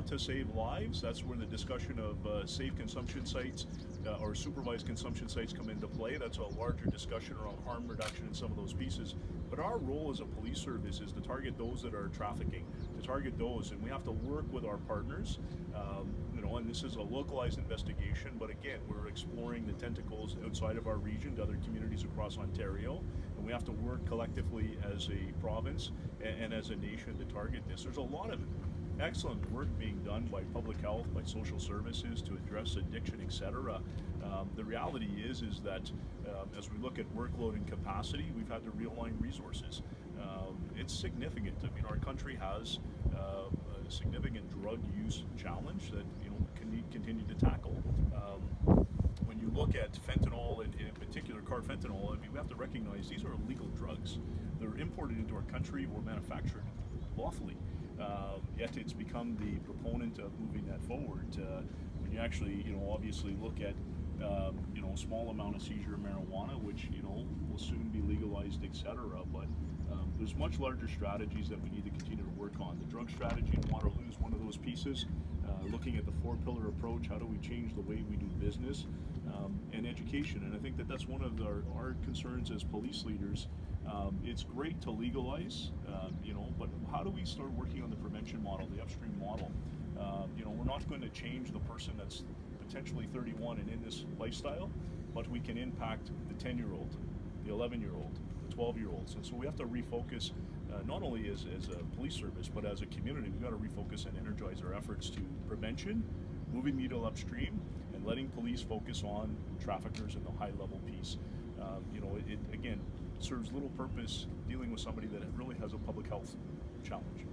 want to save lives. That's where the discussion of safe consumption sites or supervised consumption sites come into play. That's a larger discussion around harm reduction in some of those pieces. But our role as a police service is to target those that are trafficking, to target those, and we have to work with our partners. And this is a localized investigation, but again, we're exploring the tentacles outside of our region to other communities across Ontario, and we have to work collectively as a province and as a nation to target this. There's a lot of excellent work being done by public health, by social services to address addiction, etc. The reality is that as we look at workload and capacity, we've had to realign resources. It's significant. I mean, our country has a significant drug use challenge that can continue to tackle. When you look at fentanyl, and in particular carfentanil, I mean, we have to recognize these are illegal drugs. They're imported into our country or manufactured lawfully. Yet it's become the proponent of moving that forward. When you actually, obviously look at, a small amount of seizure of marijuana, which, will soon be legalized, etc. But there's much larger strategies that we need to continue to work on. The drug strategy in Waterloo is one of those pieces. Looking at the four-pillar approach, how do we change the way we do business, and education. And I think that that's one of our concerns as police leaders. It's great to legalize, but how do we start working on the prevention model, the upstream model? We're not going to change the person that's potentially 31 and in this lifestyle, but we can impact the 10-year-old, the 11-year-old, the 12-year-olds. And so we have to refocus, not only as a police service, but as a community. We've got to refocus and energize our efforts to prevention, moving needle upstream, and letting police focus on traffickers and the high-level piece. It again serves little purpose dealing with somebody that really has a public health challenge.